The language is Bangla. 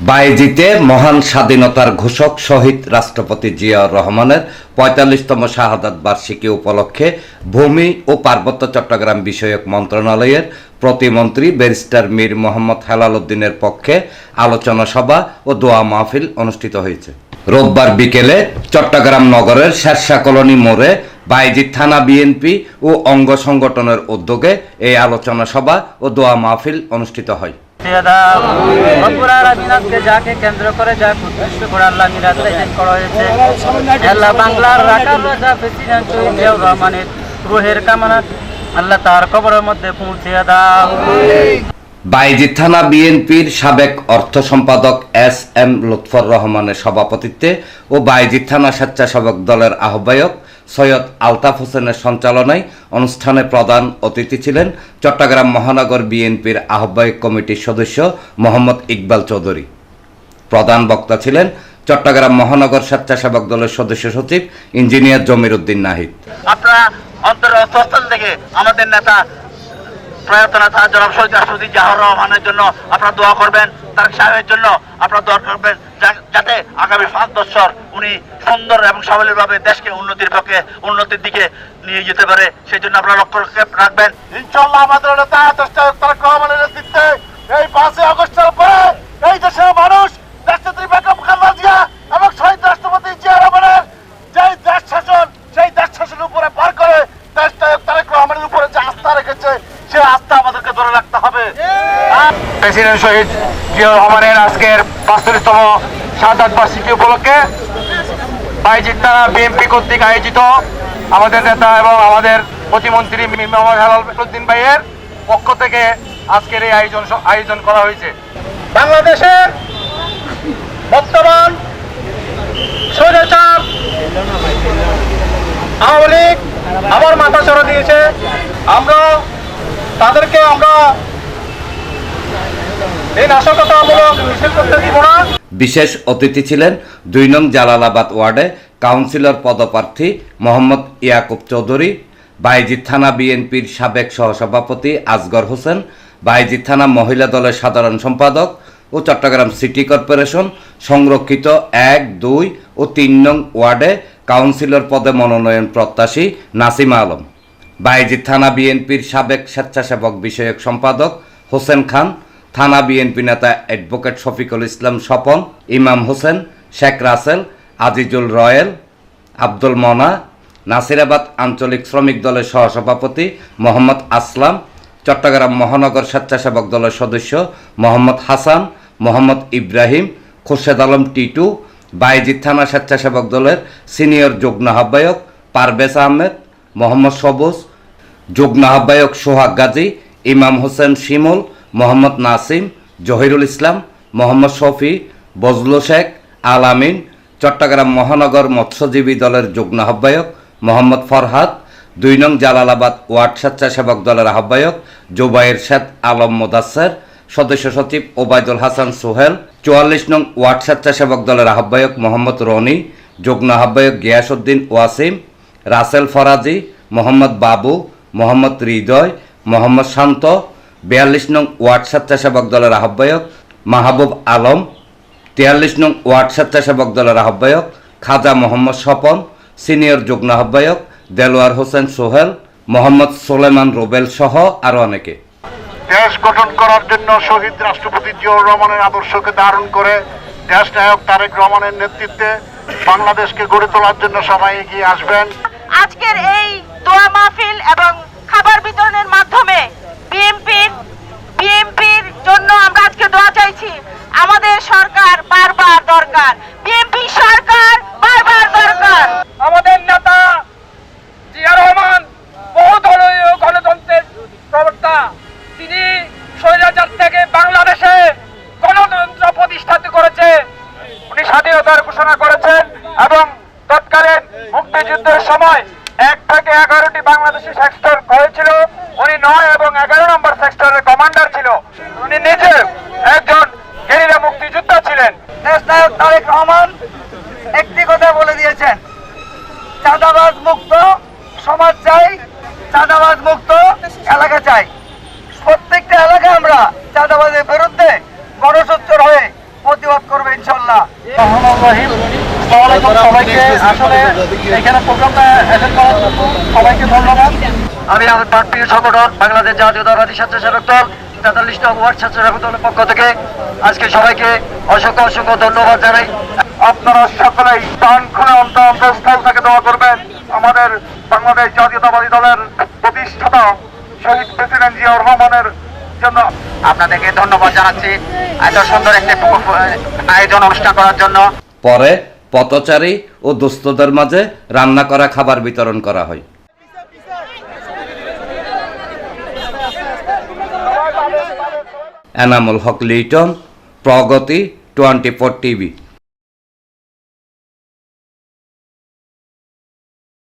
বায়েজিতে মহান স্বাধীনতার ঘোষক শহীদ রাষ্ট্রপতি জিয়াউর রহমানের ৪৫তম শাহাদাত বার্ষিকী উপলক্ষে ভূমি ও পার্বত্য চট্টগ্রাম বিষয়ক মন্ত্রণালয়ের প্রতিমন্ত্রী ব্যারিস্টার মীর মোহাম্মদ হেলাল উদ্দিনের পক্ষে আলোচনা সভা ও দোয়া মাহফিল অনুষ্ঠিত হয়েছে। রোববার বিকেলে চট্টগ্রাম নগরের শেরশাহ কলোনি মোড়ে বায়েজিদ থানা বিএনপি ও অঙ্গ সংগঠনের উদ্যোগে এই আলোচনা সভা ও দোয়া মাহফিল অনুষ্ঠিত হয়। যাকে কেন্দ্র করে যা উদ্দেশ্য করে আল্লাহ মিরাজ করা হয়েছে, আল্লাহ বাংলার রাখার রাজা প্রেসিডেন্ট শহীদ জিয়াউর রহমানের রুহের কামনা আল্লাহ তার কবরের মধ্যে পৌঁছে দাও। বায়েজিদ থানা বিএনপির সাবেক অর্থ সম্পাদক এস এম লুৎফর রহমানের সভাপতিত্বে ও বায়েজিদ থানা স্বেচ্ছাসেবক দলের আহ্বায়ক সৈয়দ আলতাফ হোসেনের সঞ্চালনায় অনুষ্ঠানে প্রধান অতিথি ছিলেন চট্টগ্রাম মহানগর বিএনপির আহ্বায়ক কমিটির সদস্য মোহাম্মদ ইকবাল চৌধুরী। প্রধান বক্তা ছিলেন চট্টগ্রাম মহানগর স্বেচ্ছাসেবক দলের সদস্য সচিব ইঞ্জিনিয়ার জমির উদ্দিন নাহিদ। আপনারা অন্তরস্থল থেকে আমাদের নেতা প্রয়াত নেতা জনাব শহীদ রাষ্ট্রপতি জিয়াউর রহমানের জন্য আপনারা দোয়া করবেন, তারেক সাহেবের জন্য আপনারা দোয়া করবেন যাতে আগামী ৫ বছর উনি সুন্দর এবং সাবলীলভাবে দেশকে উন্নতির দিকে নিয়ে যেতে পারে, সেই জন্য আপনারা লক্ষ্য রাখবেন। ইনশাআল্লাহ আমাদের নেতা তারেক রহমানের নেতৃত্বে এই ৫ই আগস্টের পরে এই দেশের মানুষ দেশনেত্রী বেগম খালেদা জিয়া এবং শহীদ রাষ্ট্রপতি জিয়াউর রহমানের যে দেশ শাসন, সেই দেশ শাসনের উপরে পার করে দেশ নায়ক তারেক রহমানের উপরে যে আস্থা রেখেছে সেই আস্থা আমাদেরকে ধরে রাখতে হবে। প্রেসিডেন্ট শহীদ জিয়াউর রহমানের আজকের ৪৫তম শাহাদাত বার্ষিকী উপলক্ষে বায়েজিদ থানা বিএনপি কর্তৃক আয়োজিত আমাদের নেতা এবং আমাদের প্রতিমন্ত্রী মীর মোহাম্মদ হেলাল উদ্দিন ভাইয়ের পক্ষ থেকে আজকের এই আয়োজন করা হয়েছে। বাংলাদেশের বর্তমান স্বৈরাচার আওয়ামী লীগ আবার মাথা চড়া দিয়েছে। তাদেরকে আমরা এই নাশকতামূলক মিছিল করতে দিব না। বিশেষ অতিথি ছিলেন ২ নং জালালাবাদ ওয়ার্ডে কাউন্সিলর পদপ্রার্থী মোহাম্মদ ইয়াকুব চৌধুরী, বায়েজিদ থানা বিএনপির সাবেক সহসভাপতি আসগর হোসেন, বায়েজিদ থানা মহিলা দলের সাধারণ সম্পাদক ও চট্টগ্রাম সিটি কর্পোরেশন সংরক্ষিত ১, ২ ও ৩ নং ওয়ার্ডে কাউন্সিলর পদে মনোনয়ন প্রত্যাশী নাসিমা আলম, বায়েজিদ থানা বিএনপির সাবেক স্বেচ্ছাসেবক বিষয়ক সম্পাদক হোসেন খান, থানা বিএনপি নেতা অ্যাডভোকেট শফিকুল ইসলাম স্বপন, ইমাম হোসেন, শেখ রাসেল, আজিজুল রয়েল, আব্দুল মনা, নাসিরাবাদ আঞ্চলিক শ্রমিক দলের সহসভাপতি মোহাম্মদ আসলাম, চট্টগ্রাম মহানগর স্বেচ্ছাসেবক দলের সদস্য মোহাম্মদ হাসান, মোহাম্মদ ইব্রাহিম, খোরশেদ আলম টিটু, বায়েজিদ থানা স্বেচ্ছাসেবক দলের সিনিয়র যুগ্ম আহ্বায়ক পারভেজ আহমেদ, মোহাম্মদ সবুজ, যুগ্ম আহ্বায়ক সোহাগ গাজী, ইমাম হোসেন শিমুল, মোহাম্মদ নাসিম, জহিরুল ইসলাম, মোহাম্মদ শফি, বজলু শেখ, আল আমিন, চট্টগ্রাম মহানগর মৎস্যজীবী দলের যুগ্ম আহ্বায়ক মোহাম্মদ ফরহাদ, ২ নং জালালাবাদ ওয়ার্ড স্বেচ্ছাসেবক দলের আহ্বায়ক জুবাইর শেদ আলম মোদাসের, সদস্য সচিব ওবায়দুল হাসান সোহেল, ৪৪ নং ওয়ার্ড স্বেচ্ছাসেবক দলের আহ্বায়ক মোহাম্মদ রনি, যুগ্ম আহ্বায়ক গিয়াসউদ্দিন ওয়াসিম, রাসেল ফরাজি, মোহাম্মদ বাবু, মোহাম্মদ হৃদয়, মোহাম্মদ শান্ত, ৪২ নং ওয়ার্ড স্বেচ্ছাসেবক দলের আহ্বায়ক মাহবুব আলম, ৪৩ নং ওয়ার্ড স্বেচ্ছাসেবক দলের আহ্বায়ক খাজা মোহাম্মদ স্বপন, সিনিয়র যুগ্ম আহ্বায়ক দেলোয়ার হোসেন সোহেল, মোহাম্মদ সুলেমান রুবেল সহ আরো অনেকে। দেশ গঠন করার জন্য শহীদ রাষ্ট্রপতি জিয়াউর রহমানের আদর্শকে ধারণ করে দেশ নায়ক তারেক রহমানের নেতৃত্বে বাংলাদেশকে গড়ে তোলার জন্য সবাই এগিয়ে আসবেন। আজকের এই দোয়া মাহফিল এবং খাবার বিতরণের মাধ্যমে বিএনপির জন্য আমরা আজকে দোয়া চাইছি। আমাদের সরকার বারবার দরকার, বিএনপি সরকার বারবার দরকার। আমাদের নেতা জিয়া রহমান বহুদলীয় গণতন্ত্রের প্রবক্তা, তিনি স্বৈরাচার থেকে বাংলাদেশে গণতন্ত্র প্রতিষ্ঠিত করেছে। উনি স্বাধীনতার ঘোষণা করেছেন এবং তৎকালীন মুক্তিযুদ্ধের সময় ১ থেকে ১১টি বাংলাদেশি সেক্টর হয়েছিল। উনি ৯ এবং ১১ নম্বর সেক্টরের কমান্ডার ছিল। উনি নিজে একজন গেরিলা মুক্তিযোদ্ধা ছিলেন। দেশ নায়ক তারেক রহমান একটি কথা বলে দিয়েছেন, চাঁদাবাজ মুক্ত সমাজ চাই, চাঁদাবাজ মুক্ত এলাকা চাই। প্রত্যেকটা এলাকা আমরা চাঁদাবাজের বিরুদ্ধে গণসোচ্চার হয়ে প্রতিবাদ হবে ইনশাল্লাহ। সবাইকে আসলে এখানে প্রোগ্রামটা অ্যাটেন্ড করার জন্য সবাইকে ধন্যবাদ। আমি আমার প্রিয় সংগঠন বাংলাদেশ জাতীয়তাবাদী স্বেচ্ছাসেবক দল ৪৩ নং ওয়ার্ড স্বেচ্ছাসেবক দলের পক্ষ থেকে আজকে সবাইকে অসংখ্য অসংখ্য ধন্যবাদ জানাই। আপনারা সকলেই প্রাণ খুলে অন্তঃস্থল থেকে দোয়া করবেন আমাদের বাংলাদেশ জাতীয়তাবাদী দলের প্রতিষ্ঠাতা শহীদ প্রেসিডেন্ট জিয়াউর রহমানের জন্য। আপনাদেরকে ধন্যবাদ জানাচ্ছি এত সুন্দর একটি আয়োজন অনুষ্ঠান করার জন্য। পরে পথচারী ও দুস্থদের মাঝে রান্না করা খাবার বিতরণ করা হয়। এনামুল হক লিটন, প্রগতি 24 টিভি।